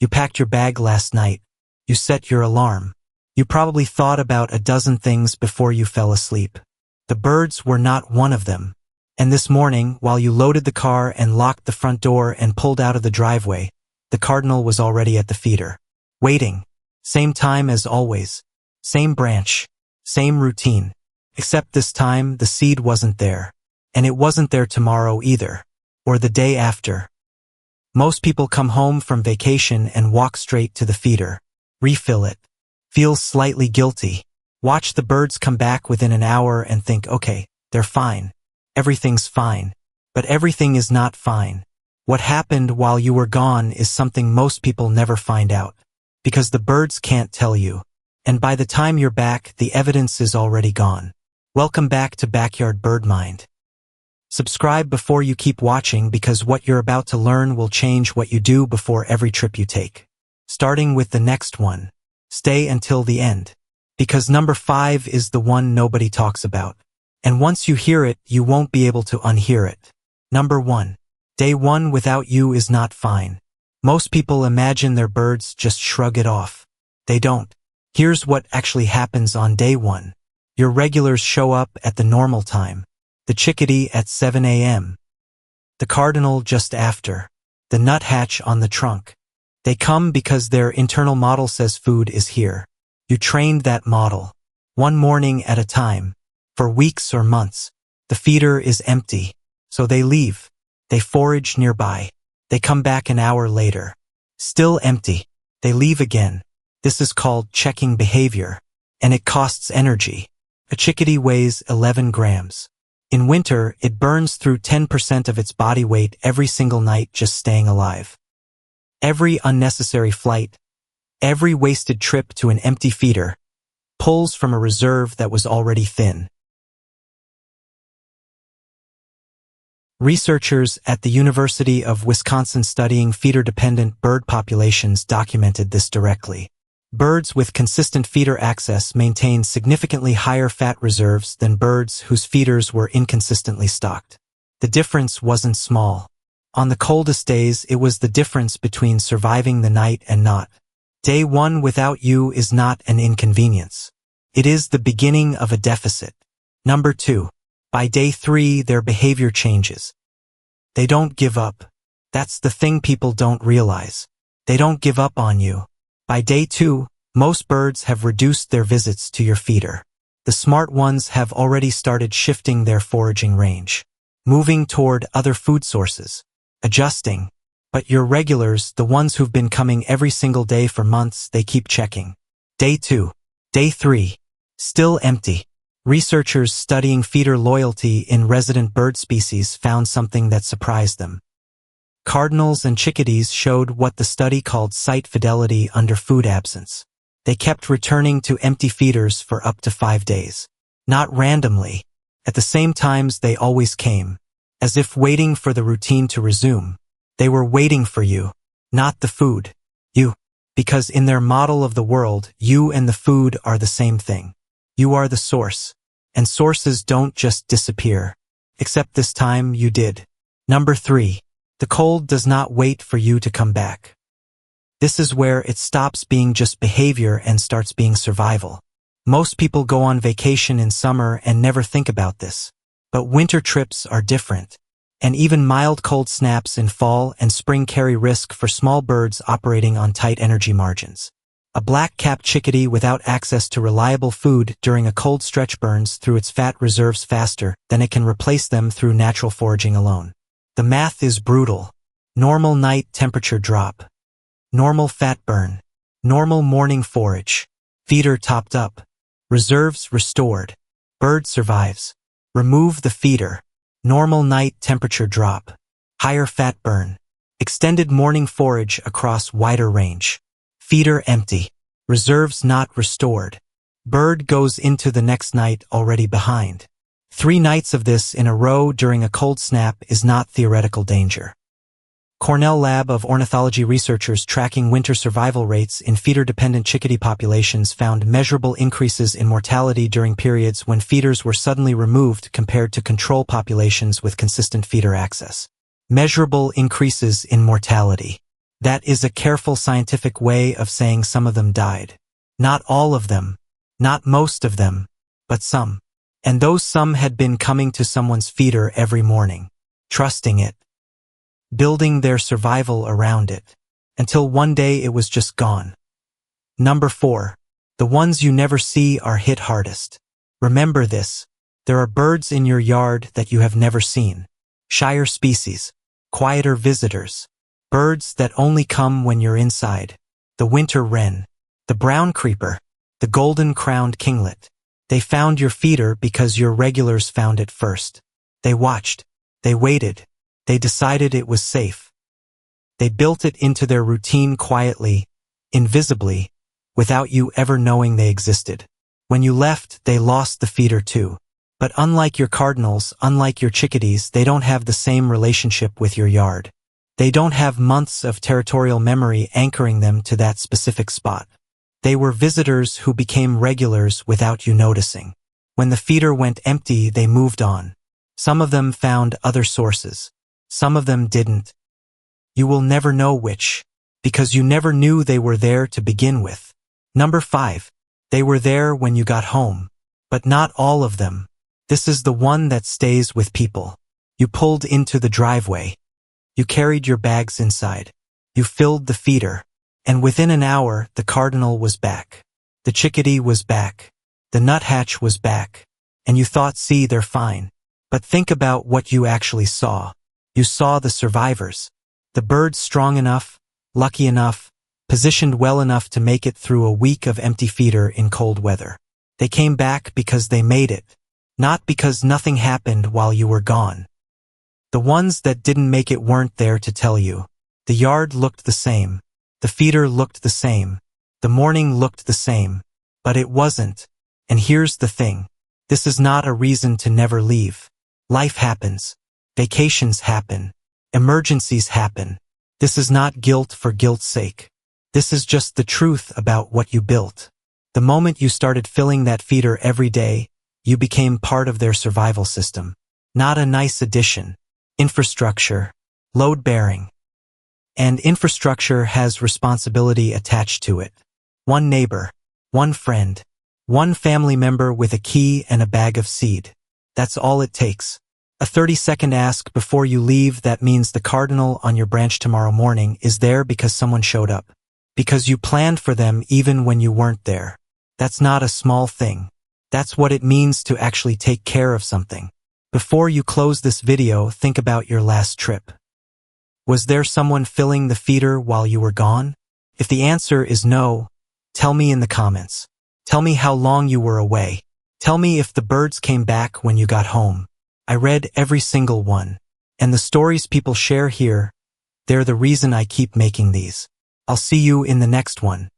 You packed your bag last night. You set your alarm. You probably thought about a dozen things before you fell asleep. The birds were not one of them. And this morning, while you loaded the car and locked the front door and pulled out of the driveway, the cardinal was already at the feeder. Waiting. Same time as always. Same branch. Same routine. Except this time, the seed wasn't there. And it wasn't there tomorrow either. Or the day after. Most people come home from vacation and walk straight to the feeder. Refill it. Feel slightly guilty. Watch the birds come back within an hour and think, okay, they're fine. Everything's fine. But everything is not fine. What happened while you were gone is something most people never find out. Because the birds can't tell you. And by the time you're back, the evidence is already gone. Welcome back to Backyard Bird Mind. Subscribe before you keep watching because what you're about to learn will change what you do before every trip you take. Starting with the next one. Stay until the end. Because number 5 is the one nobody talks about. And once you hear it, you won't be able to unhear it. Number 1. Day 1 without you is not fine. Most people imagine their birds just shrug it off. They don't. Here's what actually happens on day 1. Your regulars show up at the normal time. The chickadee at 7 a.m. The cardinal just after. The nuthatch on the trunk. They come because their internal model says food is here. You trained that model. One morning at a time. For weeks or months. The feeder is empty. So they leave. They forage nearby. They come back an hour later. Still empty. They leave again. This is called checking behavior. And it costs energy. A chickadee weighs 11 grams. In winter, it burns through 10% of its body weight every single night just staying alive. Every unnecessary flight, every wasted trip to an empty feeder, pulls from a reserve that was already thin. Researchers at the University of Wisconsin studying feeder-dependent bird populations documented this directly. Birds with consistent feeder access maintain significantly higher fat reserves than birds whose feeders were inconsistently stocked. The difference wasn't small. On the coldest days, it was the difference between surviving the night and not. Day 1 without you is not an inconvenience. It is the beginning of a deficit. Number 2. By day 3, their behavior changes. They don't give up. That's the thing people don't realize. They don't give up on you. By day 2, most birds have reduced their visits to your feeder. The smart ones have already started shifting their foraging range, moving toward other food sources, adjusting. But your regulars, the ones who've been coming every single day for months, they keep checking. Day 2. Day 3. Still empty. Researchers studying feeder loyalty in resident bird species found something that surprised them. Cardinals and chickadees showed what the study called site fidelity under food absence. They kept returning to empty feeders for up to 5 days. Not randomly. At the same times they always came. As if waiting for the routine to resume. They were waiting for you. Not the food. You. Because in their model of the world, you and the food are the same thing. You are the source. And sources don't just disappear. Except this time you did. Number 3. The cold does not wait for you to come back. This is where it stops being just behavior and starts being survival. Most people go on vacation in summer and never think about this. But winter trips are different. And even mild cold snaps in fall and spring carry risk for small birds operating on tight energy margins. A black-capped chickadee without access to reliable food during a cold stretch burns through its fat reserves faster than it can replace them through natural foraging alone. The math is brutal. Normal night temperature drop. Normal fat burn. Normal morning forage. Feeder topped up. Reserves restored. Bird survives. Remove the feeder. Normal night temperature drop. Higher fat burn. Extended morning forage across wider range. Feeder empty. Reserves not restored. Bird goes into the next night already behind. 3 nights of this in a row during a cold snap is not theoretical danger. Cornell Lab of Ornithology researchers tracking winter survival rates in feeder-dependent chickadee populations found measurable increases in mortality during periods when feeders were suddenly removed compared to control populations with consistent feeder access. Measurable increases in mortality. That is a careful scientific way of saying some of them died. Not all of them, not most of them, but some. And those some had been coming to someone's feeder every morning, trusting it, building their survival around it, until one day it was just gone. Number 4. The ones you never see are hit hardest. Remember this. There are birds in your yard that you have never seen. Shyer species, quieter visitors, birds that only come when you're inside. The winter wren, the brown creeper, the golden-crowned kinglet. They found your feeder because your regulars found it first. They watched, they waited, they decided it was safe. They built it into their routine quietly, invisibly, without you ever knowing they existed. When you left, they lost the feeder too. But unlike your cardinals, unlike your chickadees, they don't have the same relationship with your yard. They don't have months of territorial memory anchoring them to that specific spot. They were visitors who became regulars without you noticing. When the feeder went empty, they moved on. Some of them found other sources. Some of them didn't. You will never know which, because you never knew they were there to begin with. Number 5. They were there when you got home. But not all of them. This is the one that stays with people. You pulled into the driveway. You carried your bags inside. You filled the feeder. And within an hour, the cardinal was back. The chickadee was back. The nuthatch was back. And you thought, see, they're fine. But think about what you actually saw. You saw the survivors. The birds strong enough, lucky enough, positioned well enough to make it through a week of empty feeder in cold weather. They came back because they made it, not because nothing happened while you were gone. The ones that didn't make it weren't there to tell you. The yard looked the same. The feeder looked the same. The morning looked the same. But it wasn't. And here's the thing. This is not a reason to never leave. Life happens. Vacations happen. Emergencies happen. This is not guilt for guilt's sake. This is just the truth about what you built. The moment you started filling that feeder every day, you became part of their survival system. Not a nice addition. Infrastructure. Load-bearing. And infrastructure has responsibility attached to it. One neighbor. One friend. One family member with a key and a bag of seed. That's all it takes. A 30-second ask before you leave, that means the cardinal on your branch tomorrow morning is there because someone showed up. Because you planned for them even when you weren't there. That's not a small thing. That's what it means to actually take care of something. Before you close this video, think about your last trip. Was there someone filling the feeder while you were gone? If the answer is no, tell me in the comments. Tell me how long you were away. Tell me if the birds came back when you got home. I read every single one. And the stories people share here, they're the reason I keep making these. I'll see you in the next one.